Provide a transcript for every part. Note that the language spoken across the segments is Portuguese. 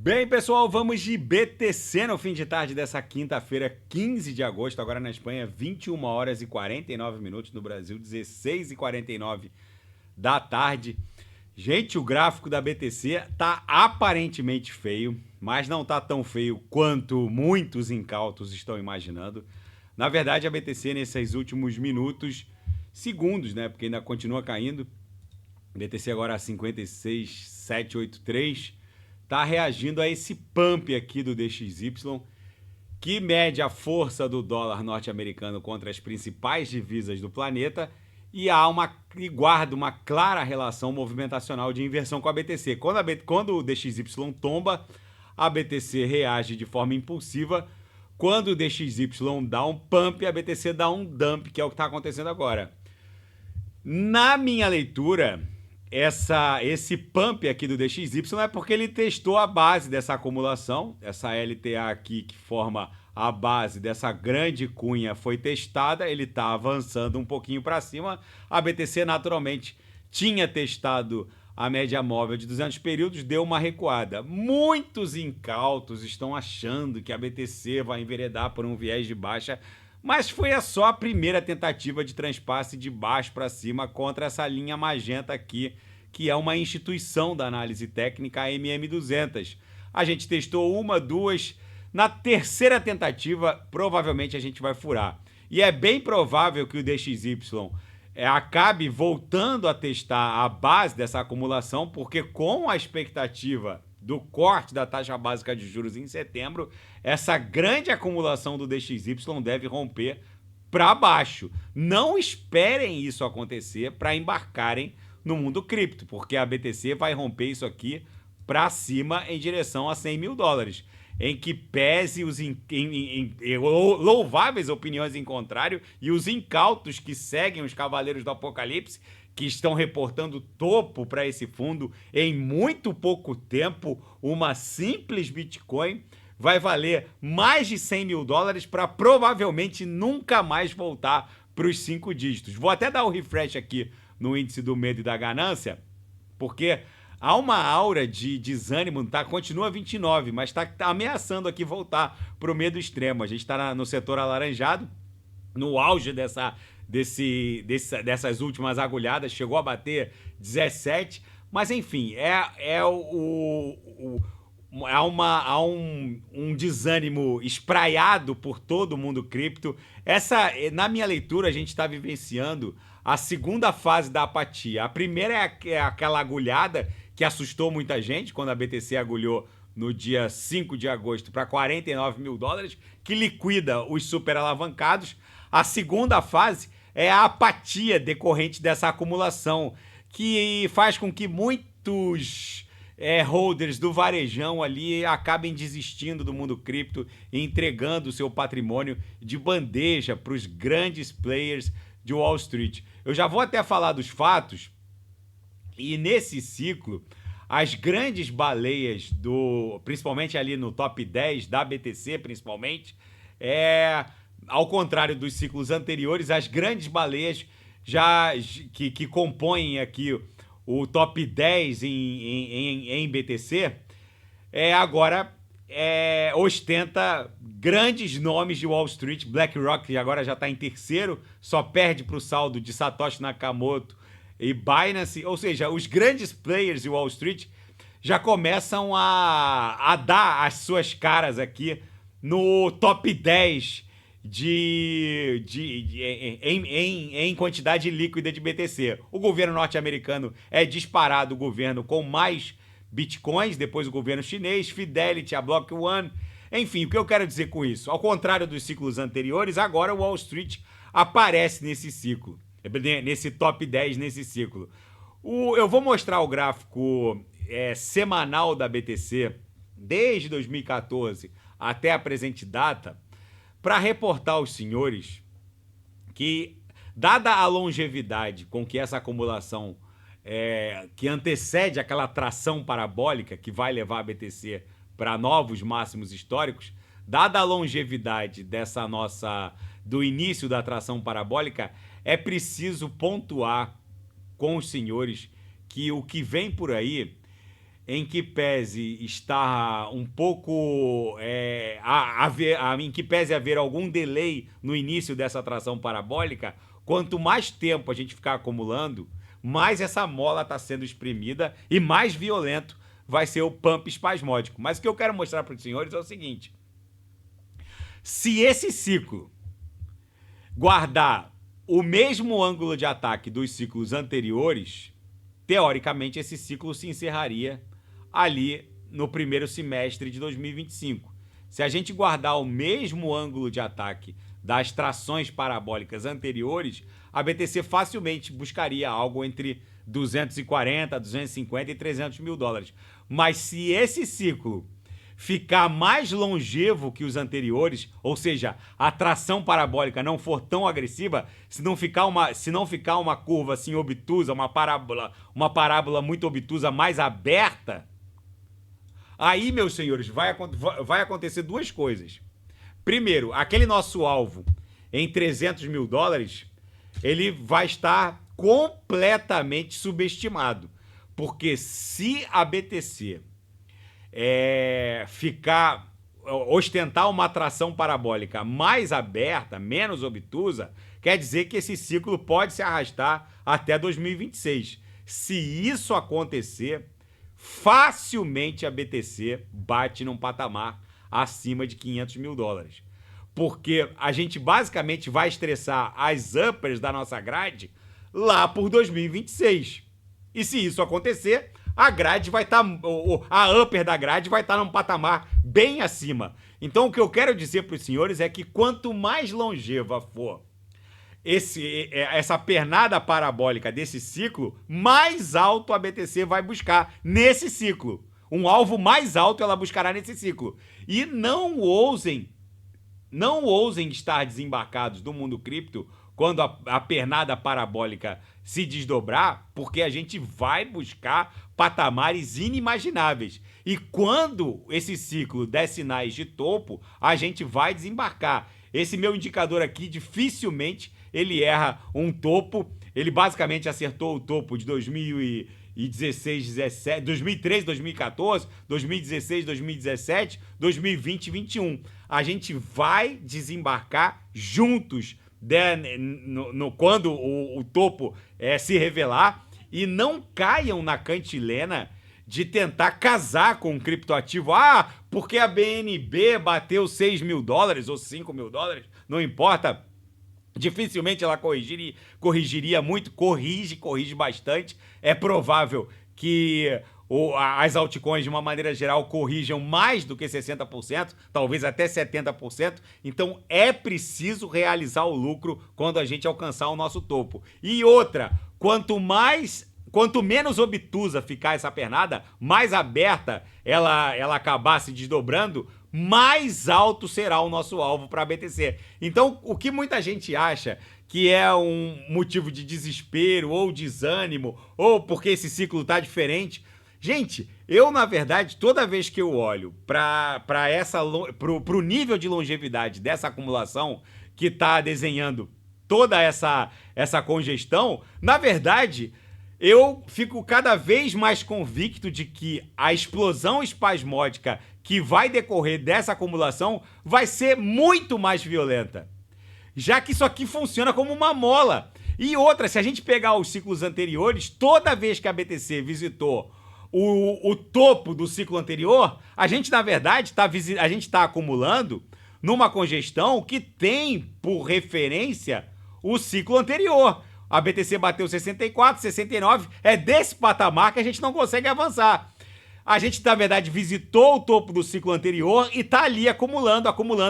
Bem, pessoal, vamos de BTC no fim de tarde dessa quinta-feira, 15 de agosto, agora na Espanha, 21 horas e 49 minutos, no Brasil, 16 e 49 da tarde. Gente, o gráfico da BTC tá aparentemente feio, mas não tá tão feio quanto muitos incautos estão imaginando. Na verdade, a BTC nesses últimos minutos, segundos, né, porque ainda continua caindo, BTC agora a 56,783, tá reagindo a esse pump aqui do DXY, que mede a força do dólar norte-americano contra as principais divisas do planeta e guarda uma clara relação movimentacional de inversão com a BTC. Quando o DXY tomba, a BTC reage de forma impulsiva. Quando o DXY dá um pump, a BTC dá um dump, que é o que está acontecendo agora. Na minha leitura, esse pump aqui do DXY é porque ele testou a base dessa acumulação. Essa LTA aqui que forma a base dessa grande cunha foi testada, ele está avançando um pouquinho para cima. A BTC naturalmente tinha testado a média móvel de 200 períodos, deu uma recuada. Muitos incautos estão achando que a BTC vai enveredar por um viés de baixa, mas foi só a primeira tentativa de transpasse de baixo para cima contra essa linha magenta aqui, que é uma instituição da análise técnica, a MM200. A gente testou uma, duas, na terceira tentativa provavelmente a gente vai furar. E é bem provável que o DXY acabe voltando a testar a base dessa acumulação, porque com a expectativa do corte da taxa básica de juros em setembro, essa grande acumulação do DXY deve romper para baixo. Não esperem isso acontecer para embarcarem no mundo cripto, porque a BTC vai romper isso aqui para cima em direção a 100 mil dólares, em que pese os louváveis opiniões em contrário e os incautos que seguem os Cavaleiros do Apocalipse, que estão reportando topo para esse fundo em muito pouco tempo. Uma simples Bitcoin vai valer mais de 100 mil dólares para provavelmente nunca mais voltar para os 5 dígitos. Vou até dar o refresh aqui no índice do medo e da ganância, porque há uma aura de desânimo, tá? Continua 29, mas tá ameaçando aqui voltar para o medo extremo. A gente está no setor alaranjado, no auge dessas últimas agulhadas, chegou a bater 17, mas enfim, há um desânimo espraiado por todo o mundo cripto. Na minha leitura, a gente está vivenciando a segunda fase da apatia. A primeira é aquela agulhada que assustou muita gente quando a BTC agulhou no dia 5 de agosto para 49 mil dólares, que liquida os super alavancados. A segunda fase é a apatia decorrente dessa acumulação, que faz com que muitos holders do varejão ali acabem desistindo do mundo cripto e entregando o seu patrimônio de bandeja para os grandes players de Wall Street. Eu já vou até falar dos fatos, e nesse ciclo, as grandes baleias, principalmente ali no top 10 da BTC, principalmente, ao contrário dos ciclos anteriores, as grandes baleias que compõem aqui o top 10 em BTC, agora ostenta grandes nomes de Wall Street. BlackRock que agora já está em terceiro, só perde para o saldo de Satoshi Nakamoto e Binance. Ou seja, os grandes players de Wall Street já começam a dar as suas caras aqui no top 10 em quantidade líquida de BTC. O governo norte-americano é disparado o governo com mais bitcoins, depois o governo chinês, Fidelity, a Block One. Enfim, o que eu quero dizer com isso? Ao contrário dos ciclos anteriores, agora o Wall Street aparece nesse ciclo, nesse top 10, nesse ciclo. Eu vou mostrar o gráfico semanal da BTC desde 2014 até a presente data, para reportar aos senhores que, dada a longevidade com que essa acumulação que antecede aquela tração parabólica que vai levar a BTC para novos máximos históricos, dada a longevidade do início da tração parabólica, é preciso pontuar com os senhores que o que vem por aí em que pese estar um pouco. Em que pese haver algum delay no início dessa atração parabólica, quanto mais tempo a gente ficar acumulando, mais essa mola está sendo espremida e mais violento vai ser o pump espasmódico. Mas o que eu quero mostrar para os senhores é o seguinte: se esse ciclo guardar o mesmo ângulo de ataque dos ciclos anteriores, teoricamente esse ciclo se encerraria ali no primeiro semestre de 2025. Se a gente guardar o mesmo ângulo de ataque das trações parabólicas anteriores, a BTC facilmente buscaria algo entre 240, 250 e 300 mil dólares. Mas se esse ciclo ficar mais longevo que os anteriores, ou seja, a tração parabólica não for tão agressiva, se não ficar uma curva assim obtusa, uma parábola muito obtusa, mais aberta, aí, meus senhores, vai acontecer duas coisas. Primeiro, aquele nosso alvo em 300 mil dólares, ele vai estar completamente subestimado. Porque se a BTC ostentar uma atração parabólica mais aberta, menos obtusa, quer dizer que esse ciclo pode se arrastar até 2026. Se isso acontecer, facilmente a BTC bate num patamar acima de 500 mil dólares. Porque a gente basicamente vai estressar as uppers da nossa grade lá por 2026. E se isso acontecer, a grade vai estar, a upper da grade vai estar num patamar bem acima. Então o que eu quero dizer para os senhores é que quanto mais longeva for essa pernada parabólica desse ciclo, mais alto a BTC vai buscar nesse ciclo. Um alvo mais alto ela buscará nesse ciclo. E não ousem estar desembarcados do mundo cripto quando a pernada parabólica se desdobrar, porque a gente vai buscar patamares inimagináveis. E quando esse ciclo der sinais de topo, a gente vai desembarcar. Esse meu indicador aqui, dificilmente ele erra um topo. Ele basicamente acertou o topo de 2016, 17, 2013, 2014, 2016, 2017, 2020 e 2021. A gente vai desembarcar juntos quando o topo se revelar, e não caiam na cantilena de tentar casar com um criptoativo. Porque a BNB bateu 6 mil dólares ou 5 mil dólares, não importa. Dificilmente ela corrigiria muito, corrige bastante. É provável que as altcoins, de uma maneira geral, corrijam mais do que 60%, talvez até 70%. Então é preciso realizar o lucro quando a gente alcançar o nosso topo. E outra, quanto menos obtusa ficar essa pernada, mais aberta ela acabar se desdobrando, mais alto será o nosso alvo para a BTC. Então, o que muita gente acha que é um motivo de desespero ou desânimo, ou porque esse ciclo está diferente, gente, eu, na verdade, toda vez que eu olho para o nível de longevidade dessa acumulação que está desenhando toda essa congestão, na verdade, eu fico cada vez mais convicto de que a explosão espasmódica que vai decorrer dessa acumulação vai ser muito mais violenta, já que isso aqui funciona como uma mola. E outra, se a gente pegar os ciclos anteriores, toda vez que a BTC visitou o topo do ciclo anterior, a gente, na verdade, está acumulando numa congestão que tem por referência o ciclo anterior. A BTC bateu 64, 69, é desse patamar que a gente não consegue avançar. A gente, na verdade, visitou o topo do ciclo anterior e tá ali acumulando,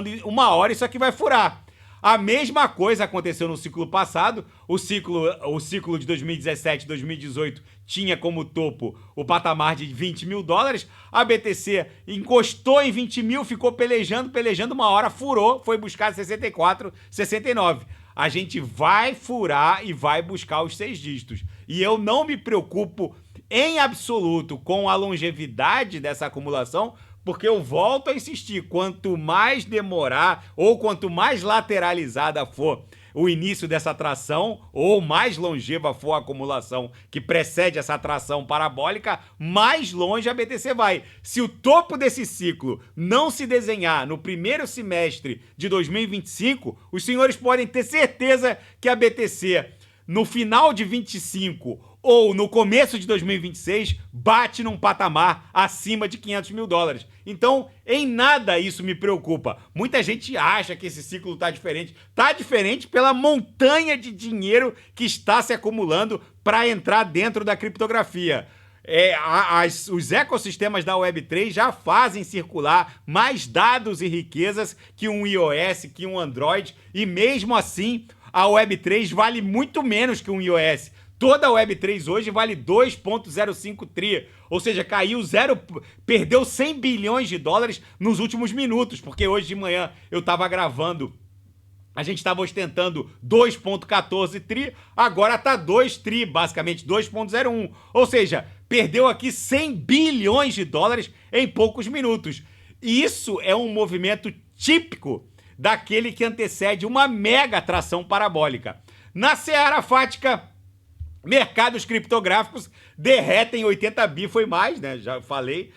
e uma hora isso aqui vai furar. A mesma coisa aconteceu no ciclo passado. O ciclo de 2017 e 2018 tinha como topo o patamar de 20 mil dólares. A BTC encostou em 20 mil, ficou pelejando, uma hora furou, foi buscar 64, 69. A gente vai furar e vai buscar os 6 dígitos. E eu não me preocupo em absoluto com a longevidade dessa acumulação, porque eu volto a insistir, quanto mais demorar ou quanto mais lateralizada for o início dessa atração, ou mais longeva for a acumulação que precede essa atração parabólica, mais longe a BTC vai. Se o topo desse ciclo não se desenhar no primeiro semestre de 2025, os senhores podem ter certeza que a BTC, no final de 25 ou no começo de 2026, bate num patamar acima de 500 mil dólares. Então, em nada isso me preocupa. Muita gente acha que esse ciclo está diferente. Está diferente pela montanha de dinheiro que está se acumulando para entrar dentro da criptografia. Os ecossistemas da Web3 já fazem circular mais dados e riquezas que um iOS, que um Android, e mesmo assim a Web3 vale muito menos que um iOS. Toda a Web3 hoje vale 2,05 tri, ou seja, perdeu 100 bilhões de dólares nos últimos minutos, porque hoje de manhã eu estava gravando, a gente estava ostentando 2,14 tri, agora está 2 tri, basicamente 2,01, ou seja, perdeu aqui 100 bilhões de dólares em poucos minutos. E isso é um movimento típico daquele que antecede uma mega atração parabólica. Na seara fática, mercados criptográficos derretem 80 bi, foi mais, né? Já falei,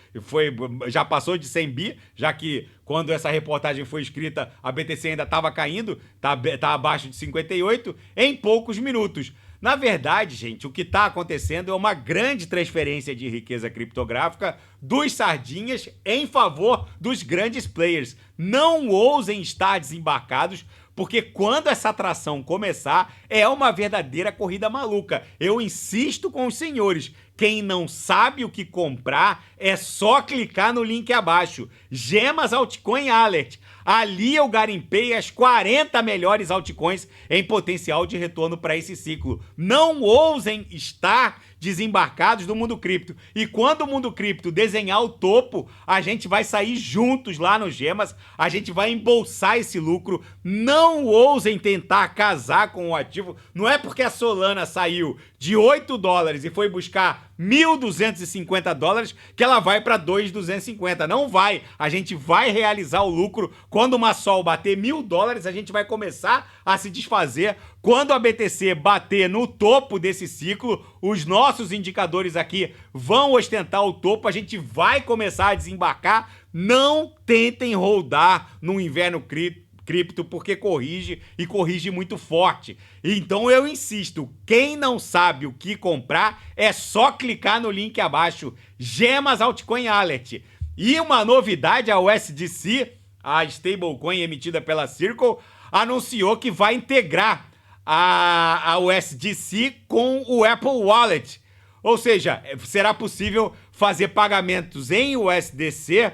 já passou de 100 bi, já que quando essa reportagem foi escrita, a BTC ainda estava caindo, tá abaixo de 58, em poucos minutos. Na verdade, gente, o que está acontecendo é uma grande transferência de riqueza criptográfica dos sardinhas em favor dos grandes players. Não ousem estar desembarcados, porque quando essa atração começar, é uma verdadeira corrida maluca. Eu insisto com os senhores, quem não sabe o que comprar, é só clicar no link abaixo. Gemas Altcoin Alert. Ali eu garimpei as 40 melhores altcoins em potencial de retorno para esse ciclo. Não ousem estar desembarcados do mundo cripto. E quando o mundo cripto desenhar o topo, a gente vai sair juntos lá no Gemas, a gente vai embolsar esse lucro. Não ousem tentar casar com o ativo. Não é porque a Solana saiu de 8 dólares e foi buscar 1.250 dólares que ela vai para 2.250. Não vai. A gente vai realizar o lucro. Quando uma Sol bater 1.000 dólares, a gente vai começar a se desfazer. Quando a BTC bater no topo desse ciclo, os nossos indicadores aqui vão ostentar o topo, a gente vai começar a desembarcar. Não tentem holdar no inverno cripto, porque corrige e corrige muito forte. Então eu insisto, quem não sabe o que comprar, é só clicar no link abaixo, Gemas Altcoin Alert. E uma novidade, a USDC, a stablecoin emitida pela Circle, anunciou que vai integrar a USDC com o Apple Wallet. Ou seja, será possível fazer pagamentos em USDC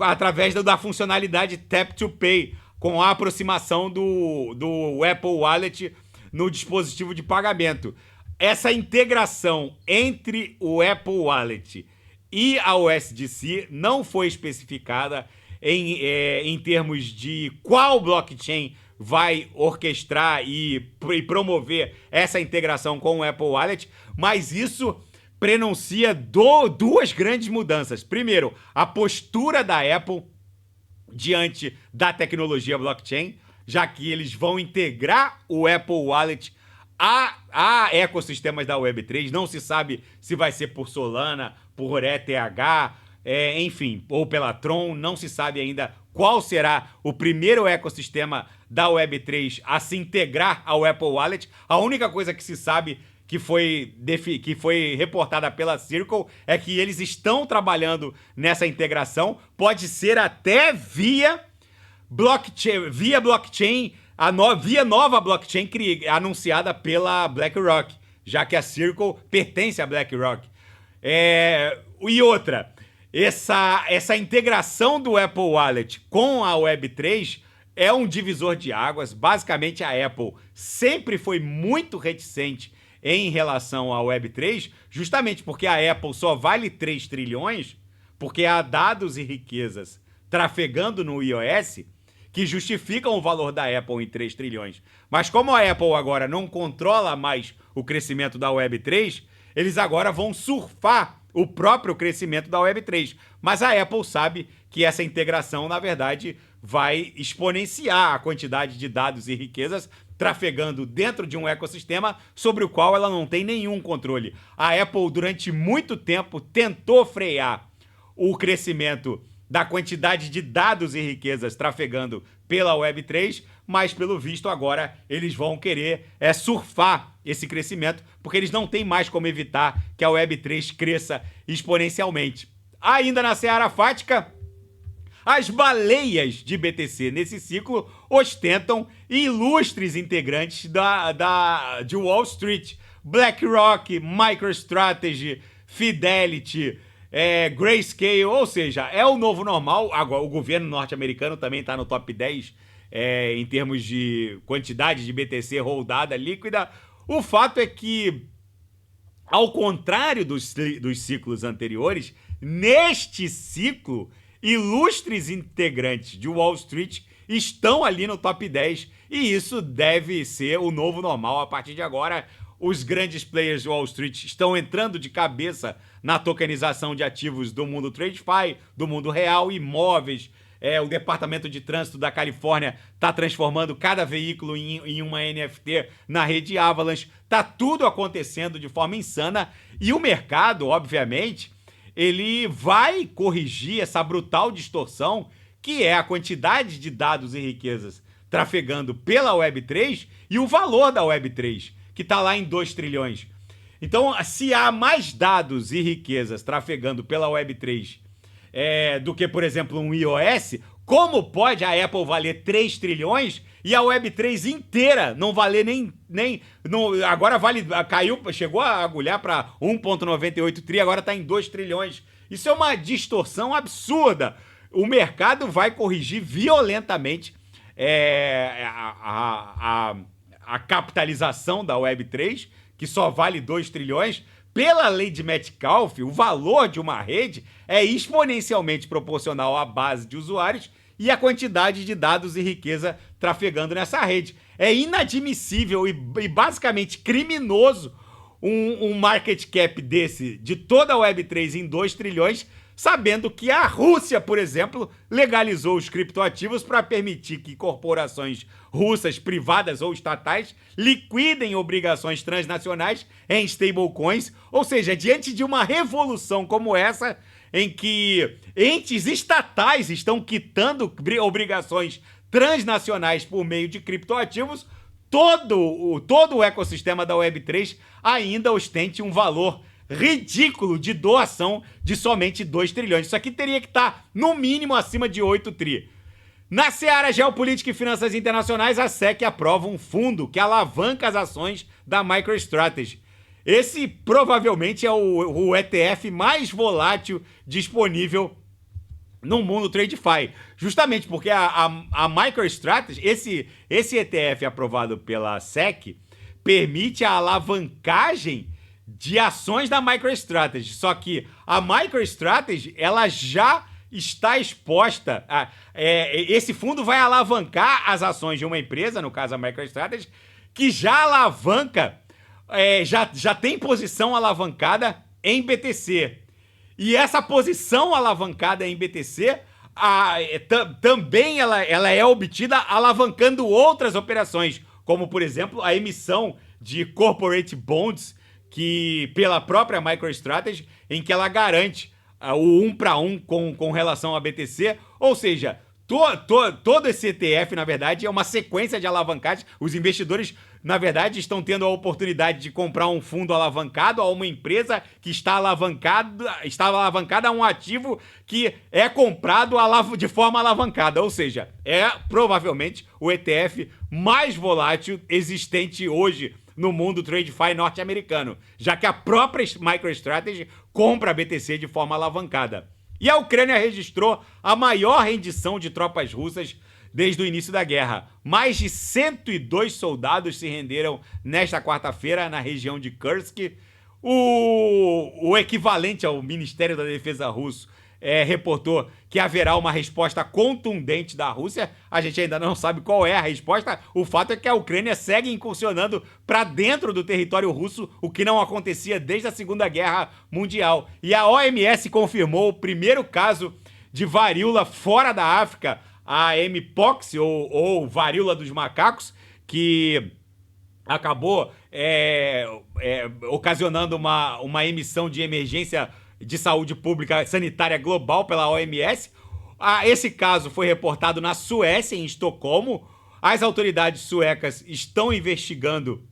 através da funcionalidade Tap to Pay, com a aproximação do Apple Wallet no dispositivo de pagamento. Essa integração entre o Apple Wallet e a USDC não foi especificada em termos de qual blockchain vai orquestrar e promover essa integração com o Apple Wallet, mas isso prenuncia duas grandes mudanças. Primeiro, a postura da Apple diante da tecnologia blockchain, já que eles vão integrar o Apple Wallet a ecossistemas da Web3. Não se sabe se vai ser por Solana, por ETH, enfim, ou pela Tron. Não se sabe ainda qual será o primeiro ecossistema da Web3 a se integrar ao Apple Wallet. A única coisa que se sabe que foi reportada pela Circle é que eles estão trabalhando nessa integração. Pode ser até via blockchain, via nova blockchain anunciada pela BlackRock, já que a Circle pertence à BlackRock. E outra, essa integração do Apple Wallet com a Web3 é um divisor de águas. Basicamente, a Apple sempre foi muito reticente em relação à Web3, justamente porque a Apple só vale 3 trilhões, porque há dados e riquezas trafegando no iOS que justificam o valor da Apple em 3 trilhões. Mas como a Apple agora não controla mais o crescimento da Web3, eles agora vão surfar o próprio crescimento da Web3. Mas a Apple sabe que essa integração, na verdade, vai exponenciar a quantidade de dados e riquezas trafegando dentro de um ecossistema sobre o qual ela não tem nenhum controle. A Apple, durante muito tempo, tentou frear o crescimento da quantidade de dados e riquezas trafegando pela Web3, mas, pelo visto, agora eles vão querer surfar esse crescimento, porque eles não têm mais como evitar que a Web3 cresça exponencialmente. Ainda na seara fática, as baleias de BTC nesse ciclo ostentam ilustres integrantes de Wall Street. BlackRock, MicroStrategy, Fidelity, Grayscale, ou seja, é o novo normal. Agora, o governo norte-americano também está no top 10 em termos de quantidade de BTC holdada líquida. O fato é que, ao contrário dos ciclos anteriores, neste ciclo, ilustres integrantes de Wall Street estão ali no top 10 e isso deve ser o novo normal. A partir de agora, os grandes players de Wall Street estão entrando de cabeça na tokenização de ativos do mundo TradeFi, do mundo real, imóveis. O Departamento de Trânsito da Califórnia está transformando cada veículo em uma NFT na rede Avalanche. Está tudo acontecendo de forma insana e o mercado, obviamente, ele vai corrigir essa brutal distorção que é a quantidade de dados e riquezas trafegando pela Web3 e o valor da Web3, que está lá em 2 trilhões. Então, se há mais dados e riquezas trafegando pela Web3 do que, por exemplo, um iOS, como pode a Apple valer 3 trilhões e a Web3 inteira não valer agora chegou a agulhar para 1,98 tri, agora está em 2 trilhões. Isso é uma distorção absurda. O mercado vai corrigir violentamente a capitalização da Web3, que só vale 2 trilhões. Pela lei de Metcalfe, o valor de uma rede é exponencialmente proporcional à base de usuários e à quantidade de dados e riqueza trafegando nessa rede. É inadmissível e basicamente criminoso um market cap desse, de toda a Web3 em 2 trilhões, sabendo que a Rússia, por exemplo, legalizou os criptoativos para permitir que corporações russas, privadas ou estatais, liquidem obrigações transnacionais em stablecoins. Ou seja, diante de uma revolução como essa, em que entes estatais estão quitando obrigações transnacionais por meio de criptoativos, todo o ecossistema da Web3 ainda ostente um valor ridículo de doação de somente 2 trilhões. Isso aqui teria que estar, no mínimo, acima de 8 tri. Na seara geopolítica e finanças internacionais, a SEC aprova um fundo que alavanca as ações da MicroStrategy. Esse provavelmente é o ETF mais volátil disponível no mundo TradeFi. Justamente porque a MicroStrategy, esse ETF aprovado pela SEC, permite a alavancagem de ações da MicroStrategy. Só que a MicroStrategy, ela já está exposta esse fundo vai alavancar as ações de uma empresa, no caso a MicroStrategy, que já alavanca, já tem posição alavancada em BTC. E essa posição alavancada em BTC também ela é obtida alavancando outras operações, como, por exemplo, a emissão de corporate bonds, que pela própria MicroStrategy, em que ela garante o 1 para 1 com relação a BTC, ou seja, todo esse ETF, na verdade, é uma sequência de alavancagem. Os investidores, na verdade, estão tendo a oportunidade de comprar um fundo alavancado a uma empresa que está alavancada a um ativo que é comprado de forma alavancada, ou seja, é provavelmente o ETF mais volátil existente hoje no mundo TradeFi norte-americano, já que a própria MicroStrategy compra a BTC de forma alavancada. E a Ucrânia registrou a maior rendição de tropas russas desde o início da guerra. Mais de 102 soldados se renderam nesta quarta-feira na região de Kursk. O equivalente ao Ministério da Defesa russo reportou que haverá uma resposta contundente da Rússia. A gente ainda não sabe qual é a resposta. O fato é que a Ucrânia segue incursionando para dentro do território russo, o que não acontecia desde a Segunda Guerra Mundial. E a OMS confirmou o primeiro caso de varíola fora da África, a Mpox, ou varíola dos macacos, que acabou ocasionando uma emissão de emergência de saúde pública sanitária global pela OMS. Esse caso foi reportado na Suécia, em Estocolmo. As autoridades suecas estão investigando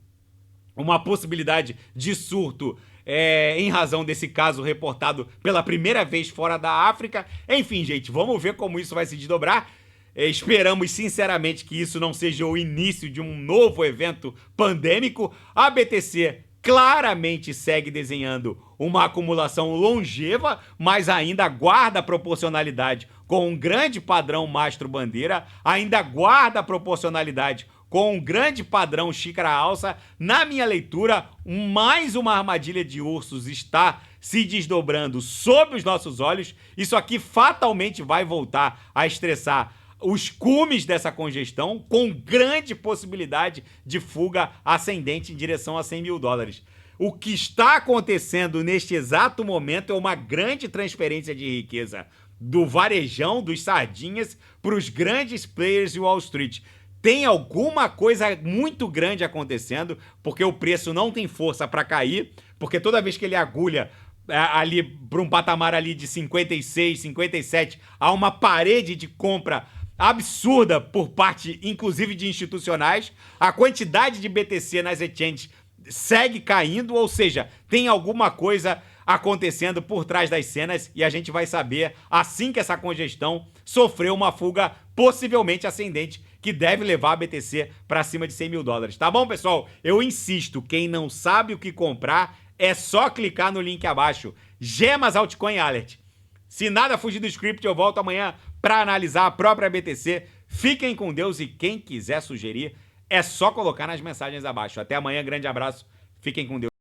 uma possibilidade de surto em razão desse caso reportado pela primeira vez fora da África. Enfim, gente, vamos ver como isso vai se desdobrar. Esperamos sinceramente que isso não seja o início de um novo evento pandêmico. A BTC claramente segue desenhando uma acumulação longeva, mas ainda guarda a proporcionalidade com um grande padrão mastro-bandeira, ainda guarda a proporcionalidade com um grande padrão xícara-alça. Na minha leitura, mais uma armadilha de ursos está se desdobrando sob os nossos olhos. Isso aqui fatalmente vai voltar a estressar os cumes dessa congestão, com grande possibilidade de fuga ascendente em direção a 100 mil dólares. O que está acontecendo neste exato momento é uma grande transferência de riqueza do varejão, dos sardinhas, para os grandes players de Wall Street. Tem alguma coisa muito grande acontecendo, porque o preço não tem força para cair, porque toda vez que ele agulha ali para um patamar ali de 56, 57, há uma parede de compra absurda por parte, inclusive, de institucionais. A quantidade de BTC nas exchanges segue caindo, ou seja, tem alguma coisa acontecendo por trás das cenas e a gente vai saber assim que essa congestão sofreu uma fuga possivelmente ascendente que deve levar a BTC para cima de 100 mil dólares. Tá bom, pessoal? Eu insisto, quem não sabe o que comprar, é só clicar no link abaixo. Gemas Altcoin Alert. Se nada fugir do script, eu volto amanhã para analisar a própria BTC. Fiquem com Deus e quem quiser sugerir, é só colocar nas mensagens abaixo. Até amanhã, grande abraço. Fiquem com Deus.